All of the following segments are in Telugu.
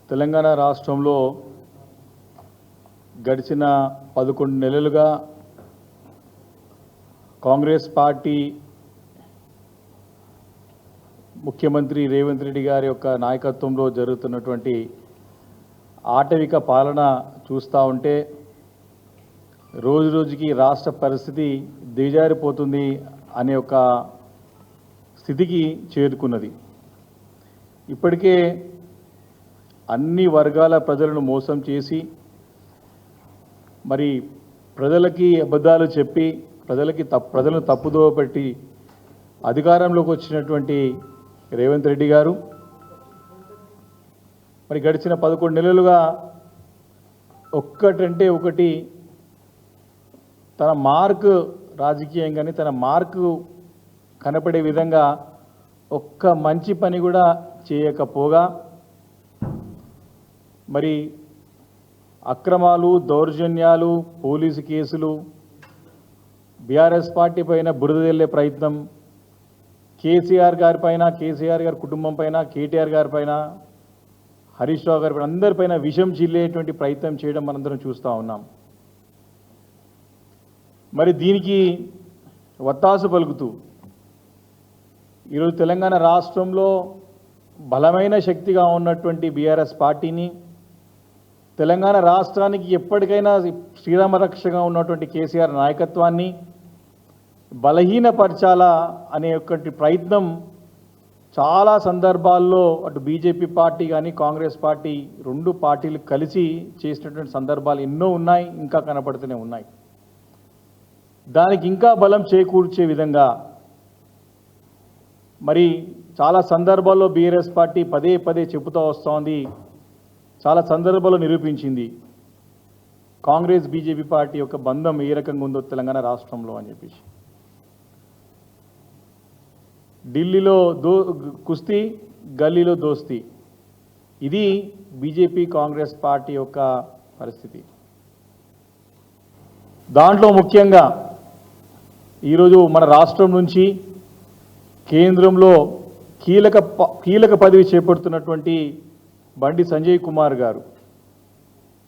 తెలంగాణ రాష్ట్రంలో గడిచిన 11 నెలలుగా కాంగ్రెస్ పార్టీ ముఖ్యమంత్రి రేవంత్ రెడ్డి గారి యొక్క నాయకత్వంలో జరుగుతున్నటువంటి ఆటవిక పాలన చూస్తూ ఉంటే రోజు రోజుకి రాష్ట్ర పరిస్థితి దిగజారిపోతుంది అనే ఒక స్థితికి చేరుకున్నది. ఇప్పటికే అన్ని వర్గాల ప్రజలను మోసం చేసి మరి ప్రజలకి అబద్ధాలు చెప్పి ప్రజలను తప్పుదోవ పెట్టి అధికారంలోకి వచ్చినటువంటి రేవంత్ రెడ్డి గారు మరి గడిచిన 11 నెలలుగా ఒక్కటంటే ఒకటి తన మార్కు రాజకీయంగానే తన మార్కు కనపడే విధంగా ఒక్క మంచి పని కూడా చేయకపోగా మరి అక్రమాలు, దౌర్జన్యాలు, పోలీసు కేసులు, బీఆర్ఎస్ పార్టీ పైన బురద జల్లే ప్రయత్నం, కేసీఆర్ గారి పైన, కేసీఆర్ గారి కుటుంబం పైన, కేటీఆర్ గారి పైన, హరీష్ రావు గారి పైన, అందరిపైన విషం చిల్లేటువంటి ప్రయత్నం చేయడం మనందరం చూస్తూ ఉన్నాం. మరి దీనికి వత్తాసు పలుకుతూ ఈరోజు తెలంగాణ రాష్ట్రంలో బలమైన శక్తిగా ఉన్నటువంటి బీఆర్ఎస్ పార్టీని, తెలంగాణ రాష్ట్రానికి ఎప్పటికైనా శ్రీరామరక్షగా ఉన్నటువంటి కేసీఆర్ నాయకత్వాన్ని బలహీనపరచాలా అనే ఒకటి ప్రయత్నం చాలా సందర్భాల్లో అటు బీజేపీ పార్టీ కానీ కాంగ్రెస్ పార్టీ రెండు పార్టీలు కలిసి చేసినటువంటి సందర్భాలు ఎన్నో ఉన్నాయి, ఇంకా కనపడుతూనే ఉన్నాయి. దానికి ఇంకా బలం చేకూర్చే విధంగా మరి చాలా సందర్భాల్లో బీఆర్ఎస్ పార్టీ పదే పదే చెబుతూ వస్తోంది, చాలా సందర్భాల్లో నిరూపించింది కాంగ్రెస్ బీజేపీ పార్టీ యొక్క బంధం ఏ రకంగా ఉందో తెలంగాణ రాష్ట్రంలో అని చెప్పేసి. ఢిల్లీలో కుస్తీ, గల్లీలో దోస్తీ, ఇది బీజేపీ కాంగ్రెస్ పార్టీ యొక్క పరిస్థితి. దాంట్లో ముఖ్యంగా ఈరోజు మన రాష్ట్రం నుంచి కేంద్రంలో కీలక పదవి చేపడుతున్నటువంటి బండి సంజయ్ కుమార్ గారు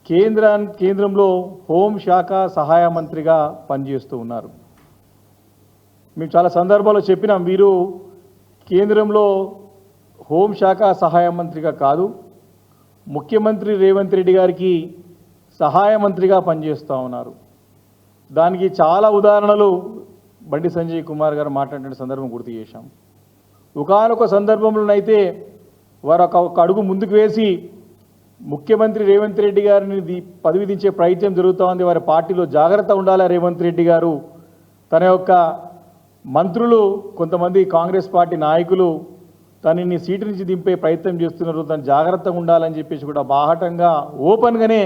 కేంద్రంలో హోంశాఖ సహాయ మంత్రిగా పనిచేస్తూ ఉన్నారు. మేము చాలా సందర్భాల్లో చెప్పినాం, వీరు కేంద్రంలో హోంశాఖ సహాయ మంత్రిగా కాదు, ముఖ్యమంత్రి రేవంత్ రెడ్డి గారికి సహాయ మంత్రిగా పనిచేస్తూ ఉన్నారు. దానికి చాలా ఉదాహరణలు బండి సంజయ్ కుమార్ గారు మాట్లాడిన సందర్భం గుర్తు చేశాం. ఒకానొక సందర్భంలోనైతే వారు ఒక అడుగు ముందుకు వేసి ముఖ్యమంత్రి రేవంత్ రెడ్డి గారిని పదవి దించే ప్రయత్నం జరుగుతూ ఉంది, వారి పార్టీలో జాగ్రత్త ఉండాలి రేవంత్ రెడ్డి గారు, తన యొక్క మంత్రులు కొంతమంది కాంగ్రెస్ పార్టీ నాయకులు తనని సీటు నుంచి దింపే ప్రయత్నం చేస్తున్నారు, తను జాగ్రత్తగా ఉండాలని చెప్పేసి కూడా బాహటంగా ఓపెన్గానే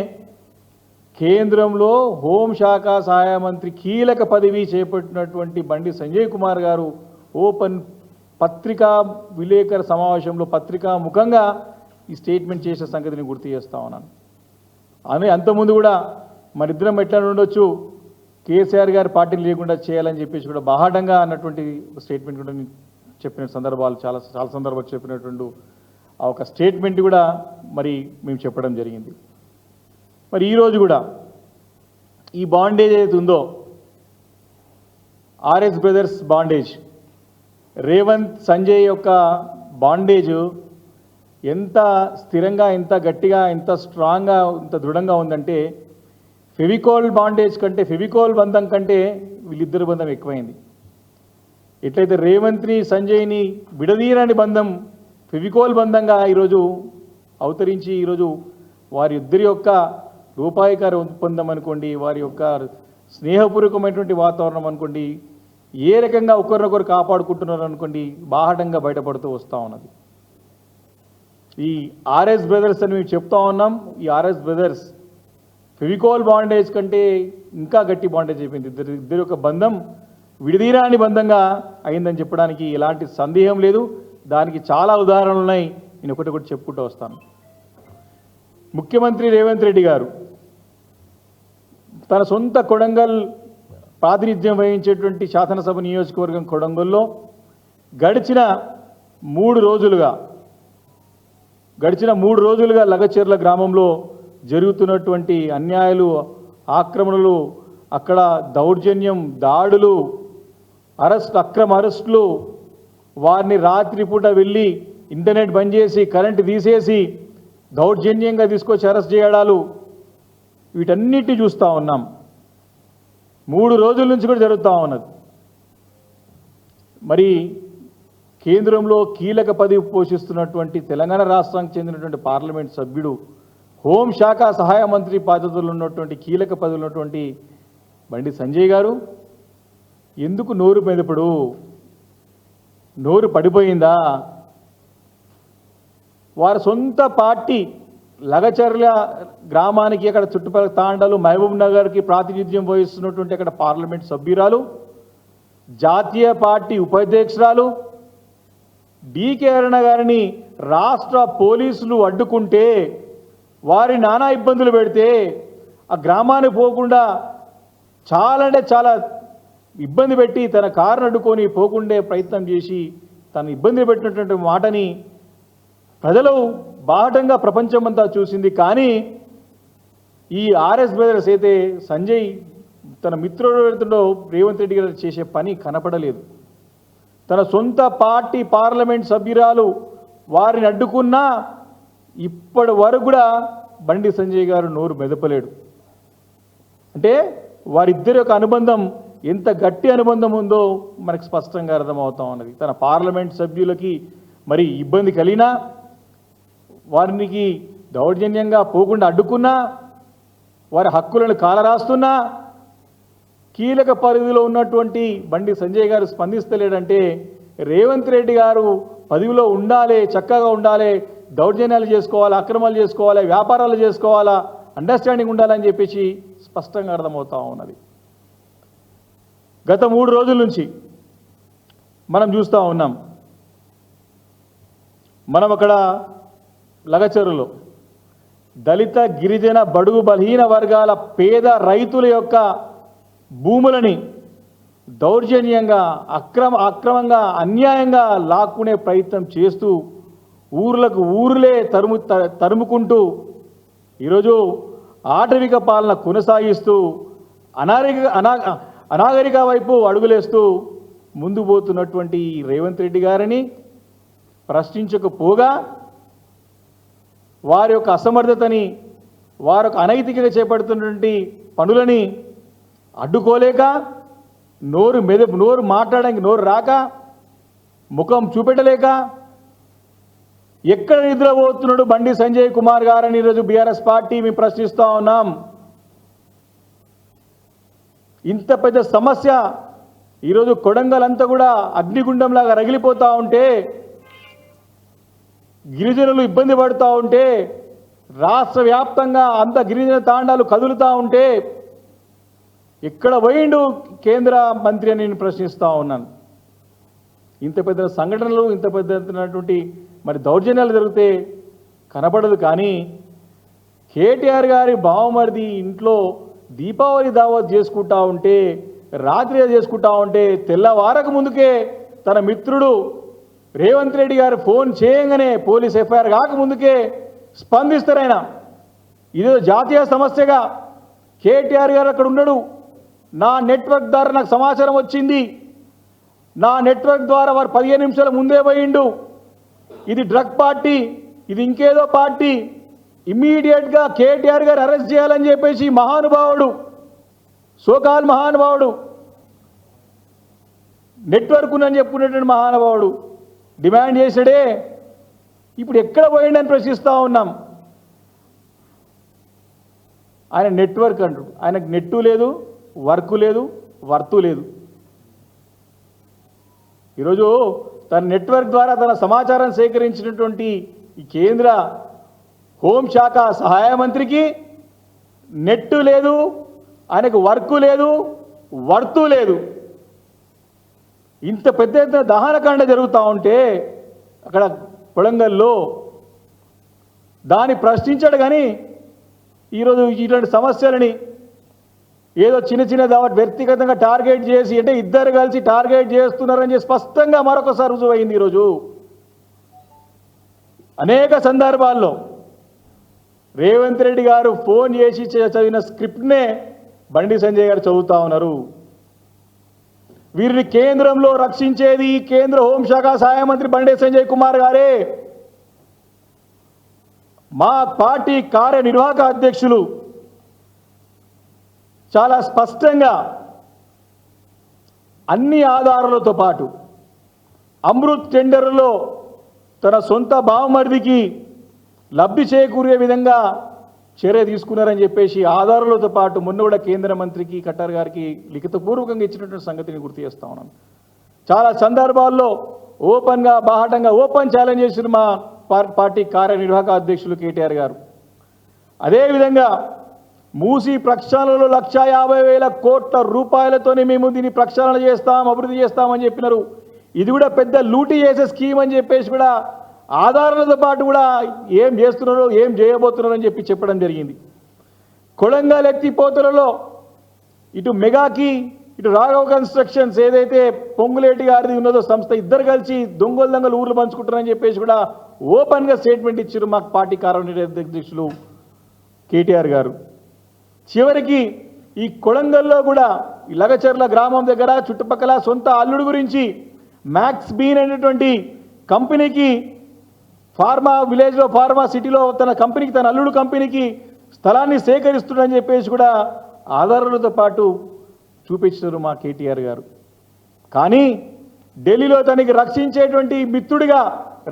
కేంద్రంలో హోంశాఖ సహాయ మంత్రి కీలక పదవి చేపట్టినటువంటి బండి సంజయ్ కుమార్ గారు ఓపెన్ పత్రికా విలేకరుల సమావేశంలో పత్రికా ముఖంగా ఈ స్టేట్మెంట్ చేసే సంగతిని గుర్తు చేస్తా ఉన్నాను. అని అంతకుముందు కూడా మరిద్దరం ఎట్లా ఉండొచ్చు, కేసీఆర్ గారి పార్టీని లేకుండా చేయాలని చెప్పేసి కూడా బాహాటంగా అన్నటువంటి స్టేట్మెంట్ కూడా చెప్పిన సందర్భాలు చాలా సందర్భాలు చెప్పినటువంటి ఆ ఒక స్టేట్మెంట్ కూడా మరి మేము చెప్పడం జరిగింది. మరి ఈరోజు కూడా ఈ బాండేజ్ ఏదైతే ఉందో, RS brothers bondage, Revanth Sanjay యొక్క బాండేజ్ ఎంత స్థిరంగా, ఎంత గట్టిగా, ఎంత స్ట్రాంగ్గా, ఎంత దృఢంగా ఉందంటే ఫెవికోల్ బాండేజ్ కంటే, ఫెవికోల్ బంధం కంటే వీళ్ళిద్దరి బంధం ఎక్కువైంది. ఎట్లయితే రేవంత్ని సంజయ్ని విడదీయని బంధం ఫెవికోల్ బంధంగా ఈరోజు అవతరించి ఈరోజు వారి ఇద్దరి యొక్క రూపాయికార ఒప్పందం అనుకోండి, వారి యొక్క స్నేహపూర్వకమైనటువంటి వాతావరణం అనుకోండి, ఏ రకంగా ఒకరినొకరు కాపాడుకుంటున్నారు అనుకోండి, బాహటంగా బయటపడుతూ వస్తూ ఉన్నది. ఈ ఆర్ఎస్ బ్రదర్స్ అని మేము చెప్తా ఉన్నాం. ఈ ఆర్ఎస్ బ్రదర్స్ ఫెవికోల్ బాండేజ్ కంటే ఇంకా గట్టి బాండేజ్ అయిపోయింది. ఇద్దరి యొక్క బంధం విడదీరాని బంధంగా అయిందని చెప్పడానికి ఎలాంటి సందేహం లేదు. దానికి చాలా ఉదాహరణలు ఉన్నాయి, నేను ఒకటి చెప్పుకుంటూ వస్తాను. ముఖ్యమంత్రి రేవంత్ రెడ్డి గారు తన సొంత కొడంగల్ ప్రాతినిధ్యం వహించేటువంటి శాసనసభ నియోజకవర్గం కొడంగల్లో గడిచిన 3 రోజులుగా గడిచిన 3 రోజులుగా లగచెర్ల గ్రామంలో జరుగుతున్నటువంటి అన్యాయాలు, ఆక్రమణలు, అక్కడ దౌర్జన్యం, దాడులు, అక్రమ అరెస్టులు, వారిని రాత్రిపూట వెళ్ళి ఇంటర్నెట్ బంద్ చేసి కరెంటు తీసేసి దౌర్జన్యంగా తీసుకొచ్చి అరెస్ట్ చేయడాలు, వీటన్నిటిని చూస్తూ ఉన్నాం. 3 రోజుల నుంచి కూడా జరుగుతూ ఉన్నది. మరి కేంద్రంలో కీలక పదవి పోషిస్తున్నటువంటి తెలంగాణ రాష్ట్రానికి చెందినటువంటి పార్లమెంట్ సభ్యుడు, హోంశాఖ సహాయ మంత్రి బాధ్యతలు ఉన్నటువంటి కీలక పదవులు ఉన్నటువంటి బండి సంజయ్ గారు ఎందుకు నోరు మెదపడు? నోరు పడిపోయిందా? వారి సొంత పార్టీ లగచర్ల గ్రామానికి, అక్కడ చుట్టుపక్కల తాండాలు, మహబూబ్ నగర్కి ప్రాతినిధ్యం వహిస్తున్నటువంటి అక్కడ పార్లమెంట్ సభ్యురాలు, జాతీయ పార్టీ ఉపాధ్యక్షురాలు డికే అరుణ గారిని రాష్ట్ర పోలీసులు అడ్డుకుంటే, వారి నానా ఇబ్బందులు పెడితే, ఆ గ్రామానికి పోకుండా చాలా అంటే చాలా ఇబ్బంది పెట్టి తన కారును అడ్డుకొని పోకుండే ప్రయత్నం చేసి తను ఇబ్బంది పెట్టినటువంటి మాటని ప్రజలు బాహటంగా ప్రపంచమంతా చూసింది. కానీ ఈ ఆర్ఎస్ బ్రదర్స్ అయితే సంజయ్ తన మిత్రుడు వెళ్తుండో రేవంత్ రెడ్డి గారు చేసే పని కనపడలేదు. తన సొంత పార్టీ పార్లమెంట్ సభ్యురాలు వారిని అడ్డుకున్నా ఇప్పటి వరకు కూడా బండి సంజయ్ గారు నోరు మెదపలేడు. అంటే వారిద్దరి యొక్క అనుబంధం ఎంత గట్టి అనుబంధం ఉందో మనకు స్పష్టంగా అర్థమవుతా ఉన్నది. తన పార్లమెంట్ సభ్యులకి మరి ఇబ్బంది కలిగినా, వారికి దౌర్జన్యంగా పోకుండా అడ్డుకున్నా, వారి హక్కులను కాలరాస్తున్నా, కీలక పరిధిలో ఉన్నటువంటి బండి సంజయ్ గారు స్పందిస్తలేడంటే రేవంత్ రెడ్డి గారు పదవిలో ఉండాలి, చక్కగా ఉండాలి, దౌర్జన్యాలు చేసుకోవాలా, అక్రమాలు చేసుకోవాలా, వ్యాపారాలు చేసుకోవాలా, అండర్స్టాండింగ్ ఉండాలని చెప్పేసి స్పష్టంగా అర్థమవుతా ఉన్నది. గత 3 రోజుల నుంచి మనం చూస్తూ ఉన్నాం. మనం అక్కడ లగచెరులో దళిత, గిరిజన, బడుగు బలహీన వర్గాల పేద రైతుల యొక్క భూములని దౌర్జన్యంగా, అక్రమంగా, అన్యాయంగా లాక్కునే ప్రయత్నం చేస్తూ ఊర్లకు ఊర్లే తరుముకుంటూ ఈరోజు ఆటవిక పాలన కొనసాగిస్తూ అనాగరిక వైపు అడుగులేస్తూ ముందు పోతున్నటువంటి రేవంత్ రెడ్డి గారిని ప్రశ్నించకపోగా, వారి యొక్క అసమర్థతని, వారి యొక్క అనైతికంగా చేపడుతున్నటువంటి పనులని అడ్డుకోలేక, నోరు మాట్లాడడానికి నోరు రాక, ముఖం చూపెట్టలేక ఎక్కడ నిద్రపోతున్నాడు బండి సంజయ్ కుమార్ గారని ఈరోజు బీఆర్ఎస్ పార్టీ మేము ప్రశ్నిస్తూ ఉన్నాం. ఇంత పెద్ద సమస్య ఈరోజు కొడంగల్ అంతా కూడా అగ్నిగుండంలాగా రగిలిపోతూ ఉంటే, గిరిజనులు ఇబ్బంది పడుతూ ఉంటే, రాష్ట్ర వ్యాప్తంగా అంత గిరిజన తాండాలు కదులుతూ ఉంటే ఎక్కడ పోయిండు కేంద్ర మంత్రి అని నేను ప్రశ్నిస్తూ ఉన్నాను. ఇంత పెద్ద సంఘటనలు, ఇంత పెద్దటువంటి మరి దౌర్జన్యాలు జరిగితే కనపడదు. కానీ కేటీఆర్ గారి బావమరిది ఇంట్లో దీపావళి దావత్ చేసుకుంటా ఉంటే, రాత్రి చేసుకుంటా ఉంటే, తెల్లవారకు ముందుకే తన మిత్రుడు రేవంత్ రెడ్డి గారు ఫోన్ చేయగానే పోలీస్ ఎఫ్ఐఆర్ కాకముందుకే స్పందిస్తారైనా. ఇదేదో జాతీయ సమస్యగా కేటీఆర్ గారు అక్కడ ఉన్నాడు, నా నెట్వర్క్ ద్వారా నాకు సమాచారం వచ్చింది, నా నెట్వర్క్ ద్వారా వారు 15 నిమిషాల ముందే పోయిండు, ఇది డ్రగ్ పార్టీ, ఇది ఇంకేదో పార్టీ, ఇమ్మీడియట్గా కేటీఆర్ గారు అరెస్ట్ చేయాలని చెప్పేసి మహానుభావుడు, సోకాల్ మహానుభావుడు, నెట్వర్క్ ఉందని చెప్పుకునేటువంటి మహానుభావుడు డిమాండ్ చేశాడే. ఇప్పుడు ఎక్కడ పోయిండని ప్రశ్నిస్తూ ఉన్నాం. ఆయన నెట్వర్క్ అంటాడు, ఆయనకు నెట్టు లేదు, వర్క్ లేదు, వర్తు లేదు. ఈరోజు తన నెట్వర్క్ ద్వారా తన సమాచారం సేకరించినటువంటి ఈ కేంద్ర హోంశాఖ సహాయ మంత్రికి నెట్టు లేదు, ఆయనకు వర్క్ లేదు, వర్తు లేదు. ఇంత పెద్ద ఎత్తున దహనకాండ జరుగుతూ ఉంటే అక్కడ కొడంగల్లో దాన్ని ప్రశ్నించాడు. కానీ ఈరోజు ఇటువంటి సమస్యలని ఏదో చిన్న వ్యక్తిగతంగా టార్గెట్ చేసి, అంటే ఇద్దరు కలిసి టార్గెట్ చేస్తున్నారని చెప్పి స్పష్టంగా మరొకసారి రుజువైంది. ఈరోజు అనేక సందర్భాల్లో రేవంత్ రెడ్డి గారు ఫోన్ చేసి చదివిన స్క్రిప్ట్నే బండి సంజయ్ గారు చదువుతా ఉన్నారు. వీరిని కేంద్రంలో రక్షించేది కేంద్ర హోంశాఖ సహాయ మంత్రి బండి సంజయ్ కుమార్ గారే. మా పార్టీ కార్యనిర్వాహక అధ్యక్షులు చాలా స్పష్టంగా అన్ని ఆధారాలతో పాటు అమృత్ టెండర్లో తన సొంత బావమరిదికి లబ్ధి చేకూరే విధంగా చర్య తీసుకున్నారని చెప్పేసి ఆధారాలతో పాటు మొన్న కూడా కేంద్ర మంత్రికి ఖట్టర్ గారికి లిఖితపూర్వకంగా ఇచ్చినటువంటి సంగతిని గుర్తు చేస్తా ఉన్నాను. చాలా సందర్భాల్లో ఓపెన్గా బాహాటంగా ఓపెన్ ఛాలెంజ్ చేసిన మా పార్టీ కార్యనిర్వాహక అధ్యక్షులు కేటీఆర్ గారు. అదేవిధంగా మూసీ ప్రక్షాళనలో 1,50,000 కోట్ల రూపాయలతోనే మేము దీన్ని ప్రక్షాళన చేస్తాం, అభివృద్ధి చేస్తామని చెప్పినారు. ఇది కూడా పెద్ద లూటీ చేసే స్కీమ్ అని చెప్పేసి కూడా ఆధారాలతో పాటు కూడా ఏం చేస్తున్నారో ఏం చేయబోతున్నారో అని చెప్పడం జరిగింది. కొడంగల్ ఎత్తిపోతలలో ఇటు మెగాకి ఇటు రాఘవ్ కన్స్ట్రక్షన్స్ ఏదైతే పొంగులేటి గారిది ఉన్నదో సంస్థ ఇద్దరు కలిసి దొంగలు ఊర్లు పంచుకుంటారని చెప్పేసి కూడా ఓపెన్గా స్టేట్మెంట్ ఇచ్చారు మా పార్టీ కార్యనిర్వాహక అధ్యక్షులు కేటీఆర్ గారు. చివరికి ఈ కొడంగల్లో కూడా ఈ లగచర్ల గ్రామం దగ్గర చుట్టుపక్కల సొంత అల్లుడు గురించి మ్యాక్స్ బీన్ అనేటువంటి కంపెనీకి ఫార్మా విలేజ్లో ఫార్మా సిటీలో తన కంపెనీకి తన అల్లుడు కంపెనీకి స్థలాన్ని సేకరిస్తుందని చెప్పేసి కూడా ఆధారాలతో పాటు చూపించారు మా కేటీఆర్ గారు. కానీ ఢిల్లీలో తనకి రక్షించేటువంటి మిత్రుడిగా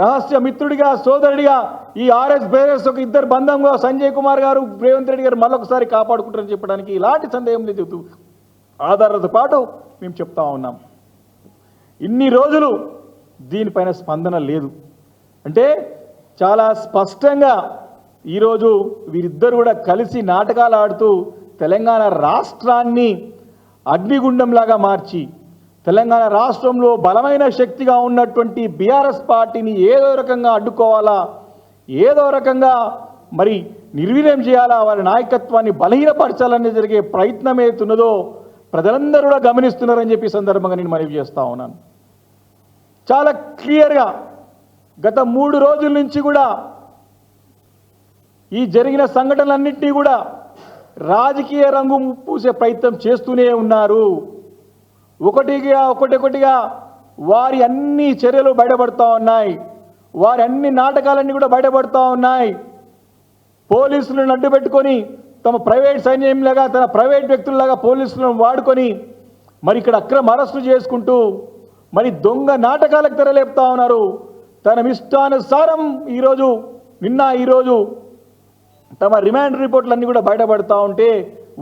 రహస్య మిత్రుడిగా సోదరుడిగా ఈ ఆర్ఎస్ బ్రదర్స్ ఒక ఇద్దరు బంధంగా సంజయ్ కుమార్ గారు రేవంత్ రెడ్డి గారు మళ్ళొకసారి కాపాడుకుంటారని చెప్పడానికి ఇలాంటి సందేహం లేదు. ఆధారాలతో పాటు మేము చెప్తా ఉన్నాం. ఇన్ని రోజులు దీనిపైన స్పందన లేదు అంటే చాలా స్పష్టంగా ఈరోజు వీరిద్దరు కూడా కలిసి నాటకాలు ఆడుతూ తెలంగాణ రాష్ట్రాన్ని అగ్నిగుండంలాగా మార్చి తెలంగాణ రాష్ట్రంలో బలమైన శక్తిగా ఉన్నటువంటి బీఆర్ఎస్ పార్టీని ఏదో రకంగా అడ్డుకోవాలా, ఏదో రకంగా మరి నిర్వీర్యం చేయాలా, వారి నాయకత్వాన్ని బలహీనపరచాలని జరిగే ప్రయత్నం ఏతున్నదో ప్రజలందరూ కూడా గమనిస్తున్నారని చెప్పి సందర్భంగా నేను మనవి చేస్తా ఉన్నాను. చాలా క్లియర్గా గత 3 రోజుల నుంచి కూడా ఈ జరిగిన సంఘటనలన్నింటినీ కూడా రాజకీయ రంగు పూసే ప్రయత్నం చేస్తూనే ఉన్నారు. ఒకటిగా వారి అన్ని చర్యలు బయటపడుతూ ఉన్నాయి, వారి అన్ని నాటకాలన్నీ కూడా బయటపడుతూ ఉన్నాయి. పోలీసులను అడ్డు పెట్టుకొని తమ ప్రైవేట్ సైన్యంలాగా తన ప్రైవేట్ వ్యక్తుల్లాగా పోలీసులను వాడుకొని మరి ఇక్కడ అక్రమ అరెస్టులు చేసుకుంటూ మరి దొంగ నాటకాలకు తెరలేపుతా ఉన్నారు. తన ఇష్టానుసారం ఈరోజు తమ రిమాండ్ రిపోర్ట్లన్నీ కూడా బయటపడుతూ ఉంటే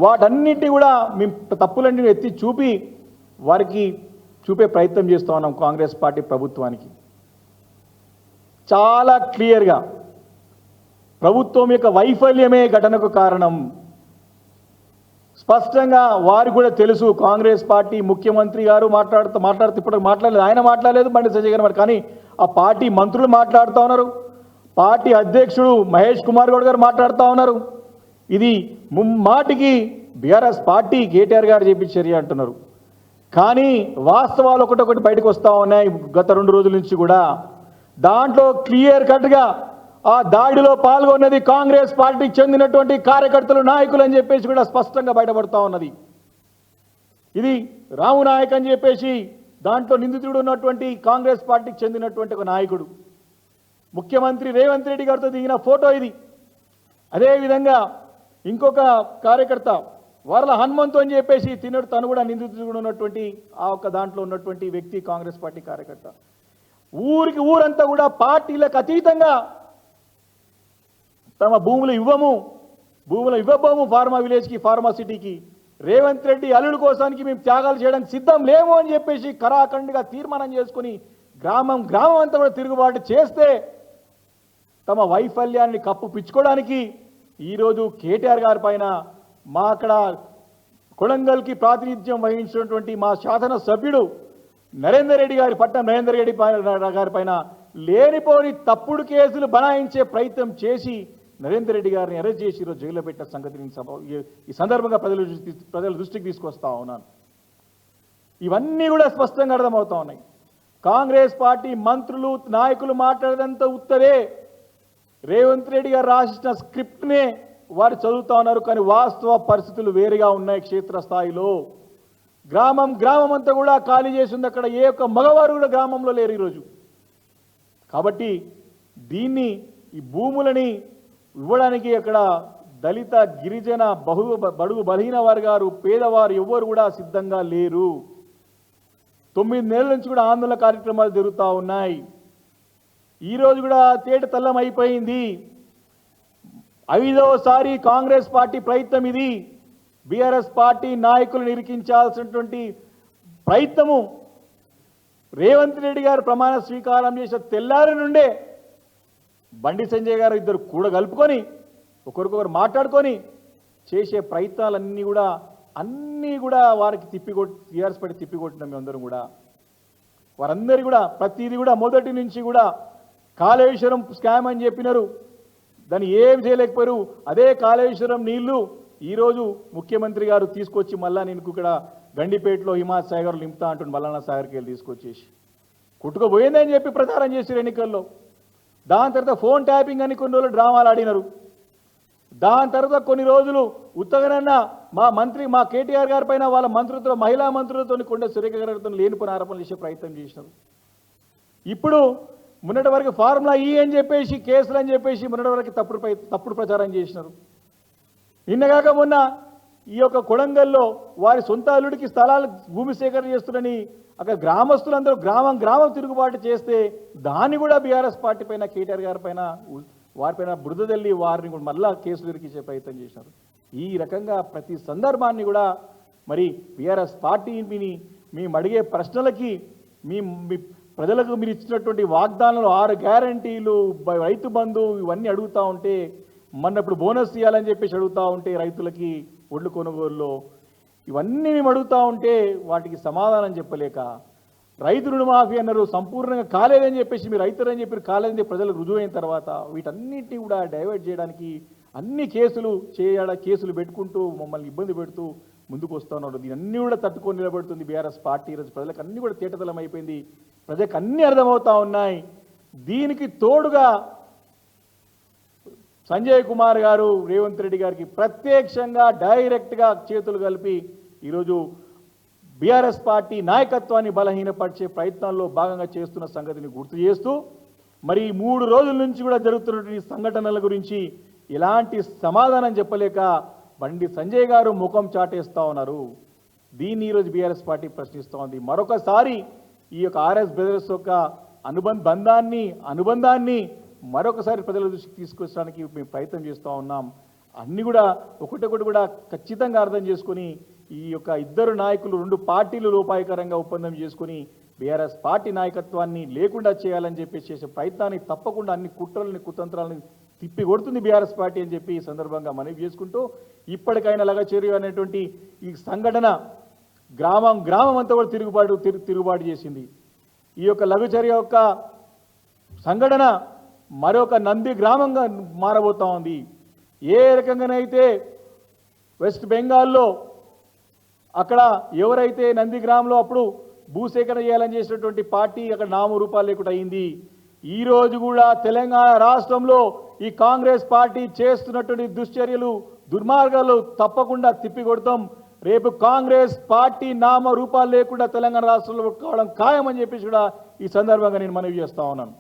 వాటన్నిటినీ కూడా మేము తప్పులన్నీ ఎత్తి చూపి వారికి చూపే ప్రయత్నం చేస్తూ ఉన్నాం. కాంగ్రెస్ పార్టీ ప్రభుత్వానికి చాలా క్లియర్గా ప్రభుత్వం యొక్క వైఫల్యమే ఘటనకు కారణం. స్పష్టంగా వారు కూడా తెలుసు. కాంగ్రెస్ పార్టీ ముఖ్యమంత్రి గారు మాట్లాడుతూ ఇప్పుడు మాట్లాడలేదు, ఆయన మాట్లాడలేదు, బండి సంజయ్ గారు కానీ ఆ పార్టీ మంత్రులు మాట్లాడుతూ ఉన్నారు, పార్టీ అధ్యక్షుడు మహేష్ కుమార్ గౌడ్ గారు మాట్లాడుతూ ఉన్నారు. ఇది ముమ్మాటికి బీఆర్ఎస్ పార్టీ కేటీఆర్ గారు చేపించిన చర్య అంటున్నారు. కానీ వాస్తవాలు ఒకటొకటి బయటకు వస్తూ ఉన్నాయి గత 2 రోజుల నుంచి కూడా. దాంట్లో క్లియర్ కట్గా ఆ దాడిలో పాల్గొన్నది కాంగ్రెస్ పార్టీకి చెందినటువంటి కార్యకర్తలు నాయకులు అని చెప్పేసి కూడా స్పష్టంగా బయటపడుతూ ఉన్నది. ఇది రాము నాయక్ అని చెప్పేసి దాంట్లో నిందితుడు ఉన్నటువంటి కాంగ్రెస్ పార్టీకి చెందినటువంటి ఒక నాయకుడు, ముఖ్యమంత్రి రేవంత్ రెడ్డి గారితో దిగిన ఫోటో ఇది. అదేవిధంగా ఇంకొక కార్యకర్త వర్ల హనుమంతు అని చెప్పేసి తను కూడా నిందితుడు ఉన్నటువంటి ఆ ఒక్క దాంట్లో ఉన్నటువంటి వ్యక్తి కాంగ్రెస్ పార్టీ కార్యకర్త. ఊరంతా కూడా పార్టీలకు అతీతంగా తమ భూములు ఇవ్వబోము ఫార్మా విలేజ్కి ఫార్మా సిటీకి రేవంత్ రెడ్డి అల్లుడు కోసానికి మేము త్యాగాలు చేయడానికి సిద్ధం లేము అని చెప్పేసి కరాఖండిగా తీర్మానం చేసుకుని గ్రామం అంతా కూడా తిరుగుబాటు చేస్తే తమ వైఫల్యాన్ని కప్పుపిచ్చుకోవడానికి ఈరోజు కేటీఆర్ గారి పైన మా అక్కడ కొడంగల్కి ప్రాతినిధ్యం వహించినటువంటి మా శాసన సభ్యుడు నరేందర్ రెడ్డి గారి పైన లేనిపోని తప్పుడు కేసులు బనాయించే ప్రయత్నం చేసి నరేందర్ రెడ్డి గారిని అరెస్ట్ చేసి ఈరోజు జైల్లో పెట్టిన సంగతిని ఈ సందర్భంగా ప్రజల దృష్టికి తీసుకొస్తా ఉన్నాను. ఇవన్నీ కూడా స్పష్టంగా అర్థమవుతా ఉన్నాయి. కాంగ్రెస్ పార్టీ మంత్రులు నాయకులు మాట్లాడేదంతా ఉత్తరే. రేవంత్ రెడ్డి గారు రాసిన స్క్రిప్ట్నే వారు చదువుతా ఉన్నారు. కానీ వాస్తవ పరిస్థితులు వేరుగా ఉన్నాయి. క్షేత్రస్థాయిలో గ్రామం గ్రామం అంతా కూడా ఖాళీ చేసింది. అక్కడ ఏ ఒక్క మగవారు కూడా గ్రామంలో లేరు ఈరోజు. కాబట్టి దీన్ని ఈ భూములని ఇవ్వడానికి అక్కడ దళిత గిరిజన బడుగు బలహీన వర్గాలు పేదవారు ఎవ్వరు కూడా సిద్ధంగా లేరు. 9 నెలల నుంచి కూడా ఆందోళన కార్యక్రమాలు జరుగుతూ ఉన్నాయి. ఈరోజు కూడా తేట తల్లం అయిపోయింది. 5వసారి కాంగ్రెస్ పార్టీ ప్రయత్నం ఇది. బీఆర్ఎస్ పార్టీ నాయకులను ఇరికించాల్సినటువంటి ప్రయత్నము రేవంత్ రెడ్డి గారు ప్రమాణ స్వీకారం చేసిన తెల్లారి నుండే బండి సంజయ్ గారు ఇద్దరు కూడా కలుపుకొని ఒకరికొకరు మాట్లాడుకొని చేసే ప్రయత్నాలన్నీ కూడా వారికి టీఆర్ఎస్ పార్టీ తిప్పికొట్టినాం. మేమందరం కూడా వారందరూ కూడా ప్రతిదీ కూడా మొదటి నుంచి కూడా కాళేశ్వరం స్కామ్ అని చెప్పినారు. దాన్ని ఏం చేయలేకపోయారు. అదే కాళేశ్వరం నీళ్లు ఈరోజు ముఖ్యమంత్రి గారు తీసుకొచ్చి మళ్ళా నేను ఇక్కడ గండిపేటలో హిమాయత్ సాగర్ నింపుతా అంటుంది. మల్లన్న సాగర్కి వెళ్ళి తీసుకొచ్చేసి కుట్టుకుపోయిందని చెప్పి ప్రచారం చేశారు ఎన్నికల్లో. దాని తర్వాత ఫోన్ ట్యాపింగ్ అని కొన్ని రోజులు డ్రామాలు ఆడినారు. దాని తర్వాత కొన్ని రోజులు ఉత్తగనన్న మా కేటీఆర్ గారి పైన వాళ్ళ మంత్రులతో మహిళా మంత్రులతో కొండ సురేఖ గారితో లేనిపోయిన ఆరోపణలు చేసే ప్రయత్నం చేసినారు. ఇప్పుడు మొన్నటి వరకు ఫార్ములా ఈ అని చెప్పేసి కేసులు అని చెప్పేసి మొన్నటి వరకు తప్పుడు ప్రచారం చేసినారు. నిన్నగాక మొన్న ఈ యొక్క కొడంగల్లో వారి సొంత అల్లుడికి స్థలాలు భూమి సేకరణ చేస్తున్నారని అక్కడ గ్రామస్తులందరూ గ్రామం తిరుగుబాటు చేస్తే దాన్ని కూడా బీఆర్ఎస్ పార్టీ పైన కేటీఆర్ గారి పైన వారిపైన బురద తల్లి వారిని కూడా మళ్ళా కేసులు ఇరికించే ప్రయత్నం చేసినారు. ఈ రకంగా ప్రతి సందర్భాన్ని కూడా మరి బీఆర్ఎస్ పార్టీని మేము అడిగే ప్రశ్నలకి మీ ప్రజలకు మీరు ఇచ్చినటువంటి వాగ్దానాలు 6 గ్యారంటీలు రైతు బంధు ఇవన్నీ అడుగుతూ ఉంటే మొన్నప్పుడు బోనస్ ఇవ్వాలని చెప్పేసి అడుగుతూ ఉంటే రైతులకి ఒడ్లు కొనుగోలులో ఇవన్నీ మేము అడుగుతూ ఉంటే వాటికి సమాధానం చెప్పలేక రైతు రుణమాఫీ అన్నారు సంపూర్ణంగా కాలేదని చెప్పేసి మీరు రైతులని చెప్పి కాలేదని ప్రజలకు రుజువైన తర్వాత వీటన్నిటిని కూడా డైవర్ట్ చేయడానికి అన్ని కేసులు పెట్టుకుంటూ మమ్మల్ని ఇబ్బంది పెడుతూ ముందుకు వస్తూ ఉన్నారు. దీన్ని అన్ని కూడా తట్టుకొని నిలబడుతుంది బీఆర్ఎస్ పార్టీ. ఈరోజు ప్రజలకు అన్ని కూడా తేటతలం అయిపోయింది. ప్రజలకు అన్నీ అర్థమవుతా ఉన్నాయి. దీనికి తోడుగా సంజయ్ కుమార్ గారు రేవంత్ రెడ్డి గారికి ప్రత్యక్షంగా డైరెక్ట్గా చేతులు కలిపి ఈరోజు బీఆర్ఎస్ పార్టీ నాయకత్వాన్ని బలహీనపరిచే ప్రయత్నాల్లో భాగంగా చేస్తున్న సంగతిని గుర్తు చేస్తూ మరి 3 రోజుల నుంచి కూడా జరుగుతున్న సంఘటనల గురించి ఎలాంటి సమాధానం చెప్పలేక బండి సంజయ్ గారు ముఖం చాటేస్తూ ఉన్నారు. దీన్ని ఈరోజు బీఆర్ఎస్ పార్టీ ప్రశ్నిస్తూ ఉంది. మరొకసారి ఈ యొక్క ఆర్ఎస్ బ్రదర్స్ యొక్క అనుబంధాన్ని మరొకసారి ప్రజల దృష్టికి తీసుకొచ్చడానికి మేము ప్రయత్నం చేస్తూ ఉన్నాం. అన్నీ కూడా ఒకటొకటి కూడా ఖచ్చితంగా అర్థం చేసుకొని ఈ యొక్క ఇద్దరు నాయకులు 2 పార్టీలు లోపాయకరంగా ఒప్పందం చేసుకొని బీఆర్ఎస్ పార్టీ నాయకత్వాన్ని లేకుండా చేయాలని చెప్పి చేసే ప్రయత్నాన్ని తప్పకుండా అన్ని కుతంత్రాలని తిప్పి కొడుతుంది బీఆర్ఎస్ పార్టీ అని చెప్పి ఈ సందర్భంగా మనవి చేసుకుంటూ ఇప్పటికైనా లగచర్య అనేటువంటి ఈ సంఘటన గ్రామం అంతా కూడా తిరుగుబాటు చేసింది. ఈ యొక్క లఘుచర్య యొక్క సంఘటన మరొక నంది గ్రామంగా మారబోతా ఉంది. ఏ రకంగానైతే వెస్ట్ బెంగాల్లో అక్కడ ఎవరైతే నంది గ్రామంలో అప్పుడు భూసేకరణ చేయాలని చేసినటువంటి పార్టీ అక్కడ నామరూపాలు లేకుండా అయింది. ఈరోజు కూడా తెలంగాణ రాష్ట్రంలో ఈ కాంగ్రెస్ పార్టీ చేస్తున్నటువంటి దుశ్చర్యలు దుర్మార్గాలు తప్పకుండా తిప్పికొడతాం. రేపు కాంగ్రెస్ పార్టీ నామ రూపాలు లేకుండా తెలంగాణ రాష్ట్రంలో కావడం ఖాయమని చెప్పేసి కూడా ఈ సందర్భంగా నేను మనవి చేస్తా ఉన్నాను.